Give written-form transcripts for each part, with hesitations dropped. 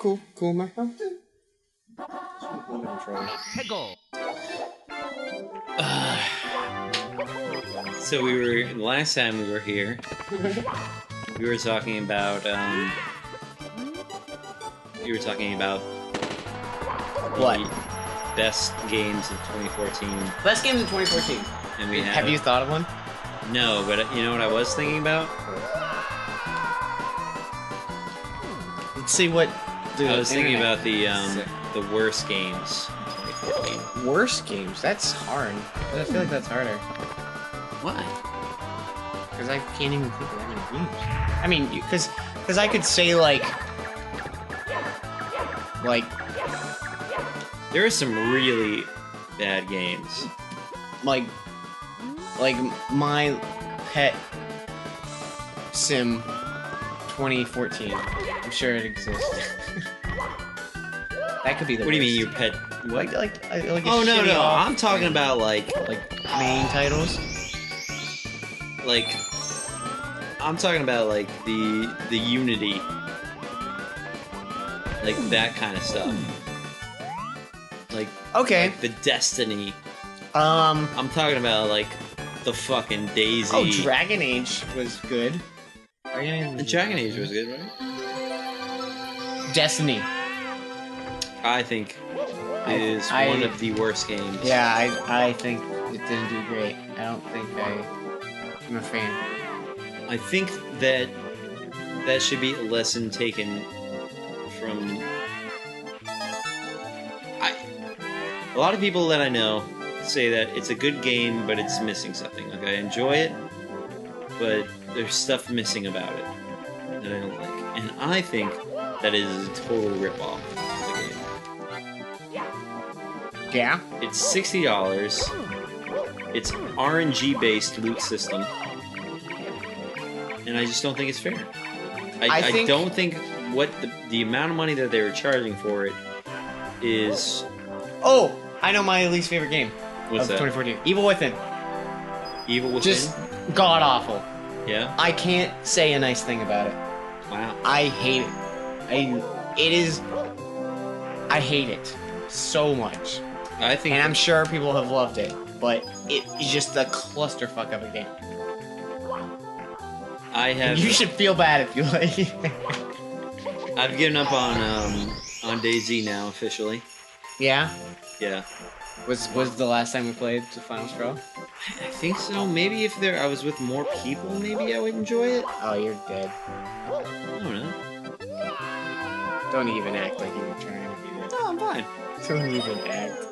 cool, man. So last time we were here, we were talking about What? the best games of 2014, Best games of 2014. and we Have you thought of one? No, but you know what I was thinking about? Let's see what. I was thinking about the worst games of 2014. Worst games. That's hard. I feel like that's harder Why? because I can't even think of that many games. I mean, because I could say like There are some really bad games. like my pet sim 2014. I'm sure it exists. That could be the. What do you mean, worst. your pet? What? Like a Oh no, shitty no! off- I'm talking about like main titles. I'm talking about like the Unity, like that kind of stuff. Like Okay. the Destiny. Um. I'm talking about like the fucking Daisy. Oh, Dragon Age was good. Dragon Age was good, right? Destiny. I think is one of the worst games. Yeah, I think it didn't do great. I don't think I'm a fan. I think that should be a lesson taken from. A lot of people that I know say that it's a good game, but it's missing something. Like, I enjoy it, but there's stuff missing about it that I don't like. And I think that is a total ripoff of the game. Yeah. It's $60. It's RNG-based loot system. And I just don't think it's fair. I don't think what the amount of money that they were charging for it is... Oh, I know my least favorite game What's of that? 2014. Evil Within. Evil Within? Just god awful. Yeah? I can't say a nice thing about it. Wow. I hate it. I hate it so much. I think... And I'm sure people have loved it, but it's just a clusterfuck of a game. I have... You should feel bad if you like it. I've given up on DayZ now, officially. Yeah? Yeah. Was the last time we played the Final Straw? I think so. Maybe if I was with more people, maybe I would enjoy it. Oh, you're dead. I don't know. Don't even act like you were trying to be dead. No, I'm fine. Don't even act.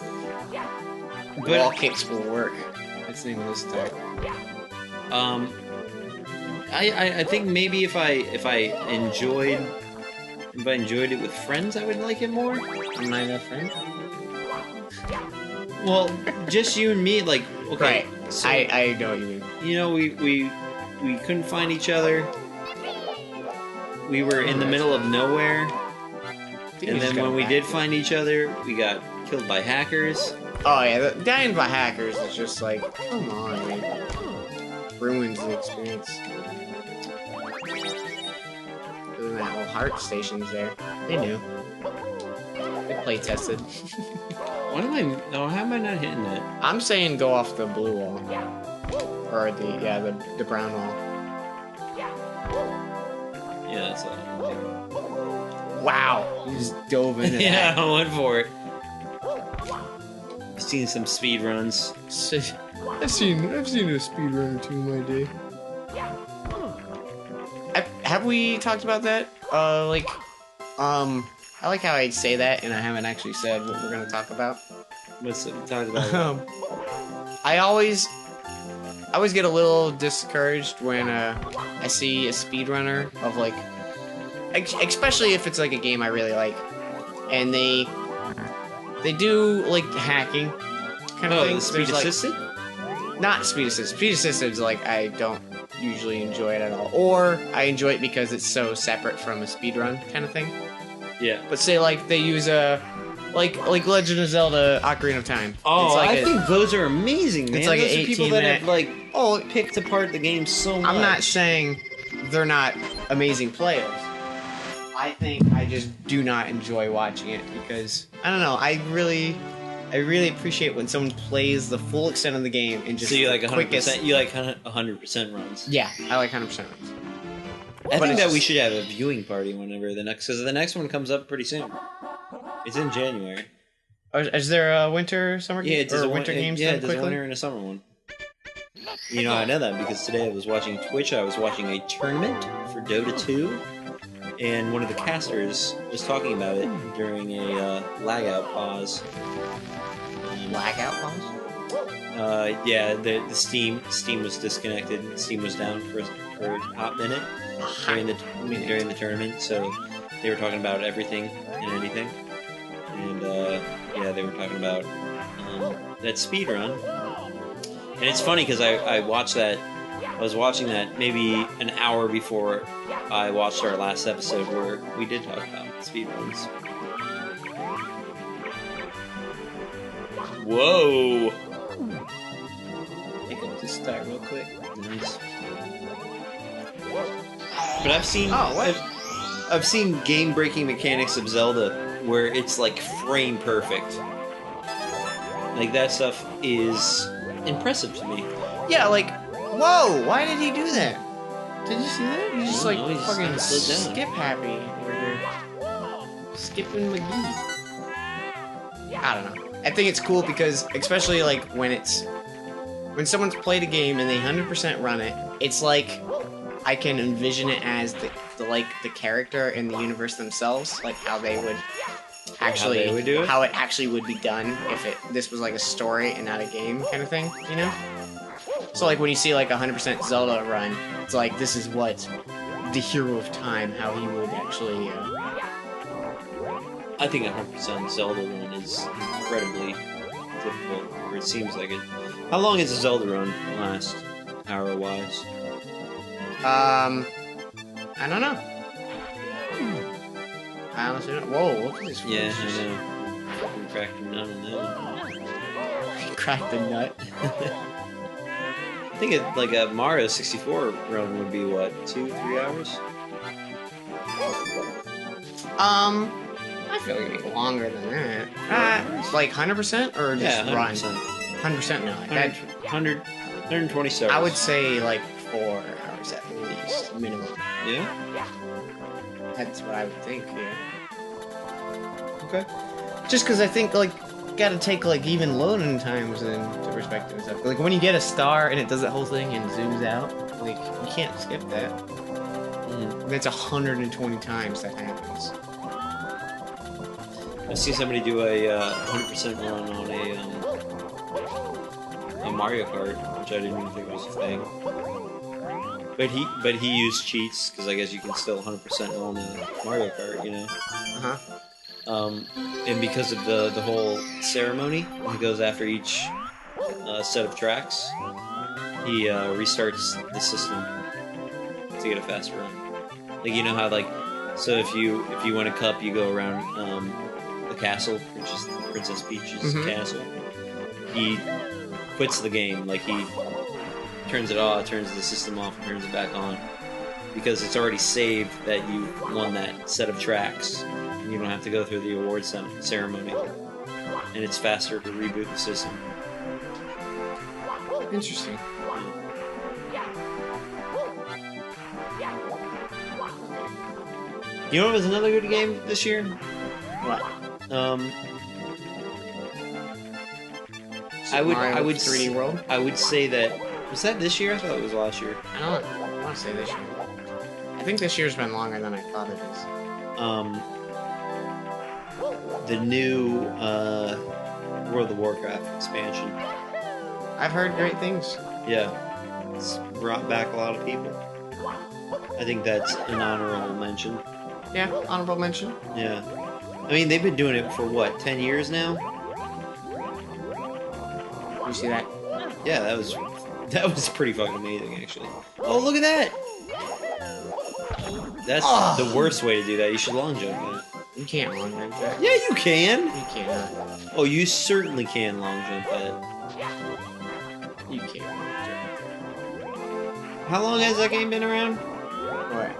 But Wall kicks will work. That's the name of this tag. I think maybe if I enjoyed it with friends, I would like it more. Am I a friend? Well, just you and me, like, okay. Right. So, I know what you mean. you know, we couldn't find each other. We were in the middle of nowhere. And then when we did find each other, we got killed by hackers. Oh yeah, dying by hackers is just like, come on, man. Ruins the experience. Ooh, that whole heart station's there. They knew. They play tested. What am I? No, how am I not hitting that? I'm saying go off the blue wall. Or the brown wall. Yeah, that's all. Wow! You just dove into Yeah, that. I went for it. I've seen some speed runs. I've seen a speedrun or two in my day. Have we talked about that? I like how I say that and I haven't actually said what we're gonna talk about. What's talked about? I always get a little discouraged when I see a speedrunner of like, especially if it's like a game I really like, and they do like hacking kind of thing. The speed There's, assisted? Like, not speed assist. Speed assisted is like I don't usually enjoy it at all, or I enjoy it because it's so separate from a speedrun kind of thing. Yeah. But say like they use a like Legend of Zelda Ocarina of Time. Oh, It's like I think those are amazing, man. It's like those an are people 18 that minute. have like picked apart the game so much. I'm not saying they're not amazing players. I think I just do not enjoy watching it because I don't know. I really appreciate when someone plays the full extent of the game and just So you like the 100%? quickest. You like 100% runs? Yeah, I like 100% runs. I think it's that we just- should have a viewing party whenever because the next one comes up pretty soon. It's in January. Is there a winter summer game? Yeah, it does or a winter win- games Yeah, done it does a quickly? winter and a summer one. You know, I know that because today I was watching Twitch. I was watching a tournament for Dota 2, and one of the casters was talking about it during a lag out pause. Blackout pause? Yeah, the Steam was disconnected. Steam was down for a hot minute during the tournament, so they were talking about everything and anything. And yeah, they were talking about that speed run. And it's funny because I watched that. I was watching that maybe an hour before I watched our last episode where we did talk about speed runs. Whoa! I can just start real quick. Nice. But I've seen Oh, what? I've seen game-breaking mechanics of Zelda where it's like frame perfect. Like that stuff is impressive to me. Yeah, like, whoa! Why did he do that? Did you see that? He just I like don't know, he just fucking kinda slowed down. skip happy over here. Skipping McGee. I don't know. I think it's cool because, especially like when someone's played a game and they 100% run it, it's like I can envision it as the character in the universe themselves, like how they would actually they would do it? how it actually would be done if this was like a story and not a game kind of thing, you know? So like when you see like 100% Zelda run, it's like this is what the hero of time, how he would actually. I think 100% Zelda run is incredibly difficult, or it seems like it. How long is a Zelda run last, hour-wise? I don't know. I honestly don't. Whoa! Look at this. Yeah, I know. Fucking cracked a nut on that He cracked the nut. one. I think like a Mario 64 run would be what, 2-3 hours? I feel like it'd be longer than that. Like 100% or just Yeah, 100%. run? 100% no. 120 stars. I would say like 4 hours at least, minimum. Yeah? That's what I would think. Yeah. Okay. Just because I think like gotta take like even loading times into perspective and stuff. Like when you get a star and it does that whole thing and zooms out, like you can't skip that. Mm. That's 120 times that happens. I see somebody do a 100% run on a Mario Kart, which I didn't even think was a thing. But he used cheats because I guess you can still 100% run a Mario Kart, you know. And because of the whole ceremony, when he goes after each set of tracks, he restarts the system to get a faster run. Like you know how like so if you win a cup, you go around the castle, which is Princess Peach's castle. He quits the game, like he turns it off, turns the system off, and turns it back on because it's already saved that you won that set of tracks. You don't have to go through the award ceremony, and it's faster to reboot the system. Interesting. You know what was another good game this year? What? I would 3D World. I would say that was that this year? I thought it was last year. I want to say this year. I think this year's been longer than I thought it is. The new World of Warcraft expansion. I've heard great things. Yeah, it's brought back a lot of people. I think that's an honorable mention. Yeah, honorable mention. Yeah. I mean, they've been doing it for what, 10 years now? You see that? Yeah, that was pretty fucking amazing, actually. Oh, look at that! That's the worst way to do that. You should long jump it. You can't long jump that. Yeah, you can! You cannot. Oh, you certainly can long jump that. You can't long jump How long has that game been around? that. What?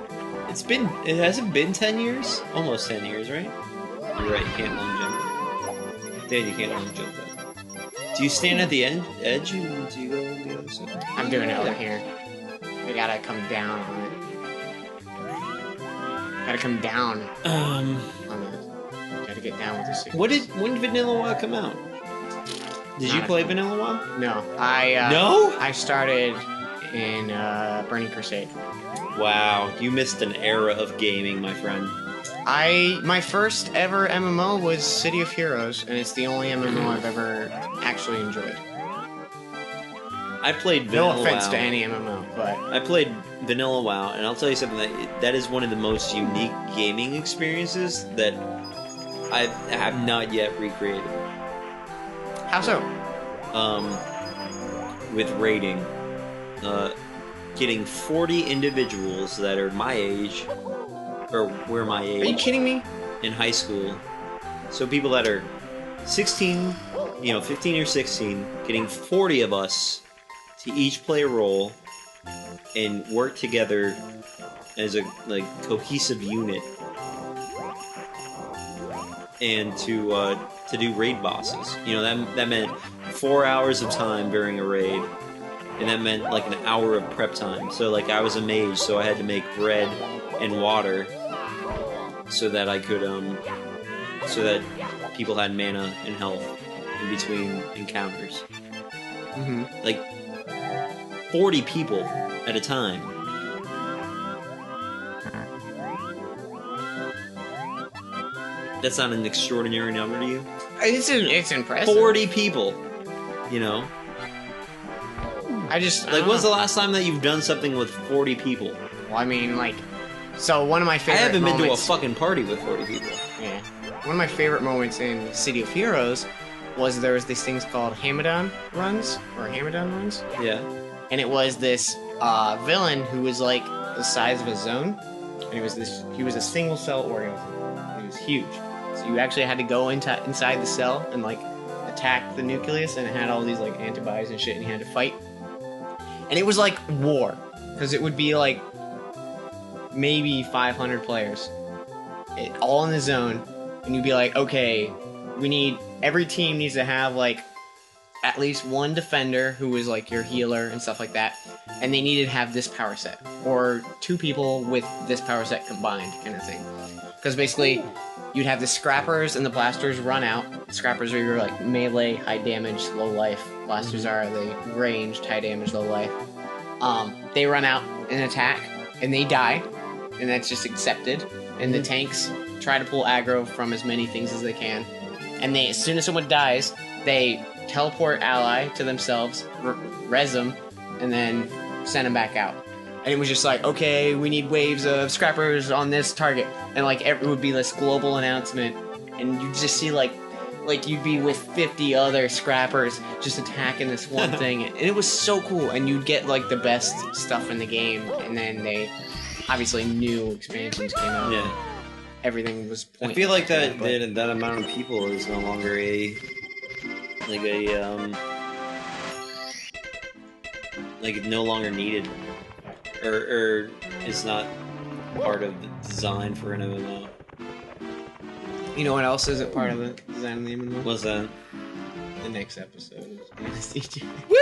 It hasn't been 10 years? Almost 10 years, right? You're right, you can't long jump. Dan, you can't long jump that. Do you stand at the edge and do you go on the other side? I'm doing it over here. I gotta come down on it. Gotta come down on it. Gotta get down with the sequence. When did Vanilla WoW come out? Did you play Vanilla WoW? No. I started in Burning Crusade. Wow, you missed an era of gaming, my friend. My first ever MMO was City of Heroes, and it's the only MMO I've ever actually enjoyed. I played Vanilla WoW. No offense to any MMO, but I played Vanilla WoW, and I'll tell you something, that is one of the most unique gaming experiences that I have not yet recreated. How so? With raiding. Getting 40 individuals that are my age, or were my age. Are you kidding me? In high school. So people that are 16, 15 or 16, getting 40 of us to each play a role and work together as a cohesive unit, and to do raid bosses. That meant 4 hours of time during a raid, and that meant like an hour of prep time. So I was a mage, so I had to make bread and water so that I could so that people had mana and health in between encounters. Mm-hmm. 40 people at a time. That's not an extraordinary number to you? It's impressive. 40 people, I just when's the last time that you've done something with 40 people? Well, I mean, so one of my favorite I haven't been to a moments- fucking party with 40 people. Yeah. One of my favorite moments in City of Heroes was there was these things called Hamadan runs. Yeah. And it was this villain who was the size of a zone. And he was a single cell organism. He was huge. So you actually had to go inside the cell and attack the nucleus, and it had all these antibodies and shit, and you had to fight. And it was like war, because it would be maybe 500 players, all in the zone, and you'd be like, okay, every team needs to have at least one defender who is your healer and stuff like that, and they needed to have this power set, or two people with this power set combined, kind of thing. Because basically, you'd have the scrappers and the blasters run out. Scrappers are your melee, high damage, low life. Blasters are the ranged, high damage, low life. They run out and attack, and they die, and that's just accepted. And the tanks try to pull aggro from as many things as they can. And as soon as someone dies, they teleport ally to themselves, res them, and then send them back out. And it was just okay, we need waves of scrappers on this target. And it would be this global announcement, and you'd just see you'd be with 50 other scrappers just attacking this one thing. And it was so cool, and you'd get the best stuff in the game. And then they obviously new expansions came out. Yeah. Everything was I feel like that amount of people is no longer no longer needed, or is not part of the design for an MMO. You know what else isn't part of the design of the MMO? What's that? The next episode of NSTJ. Woo!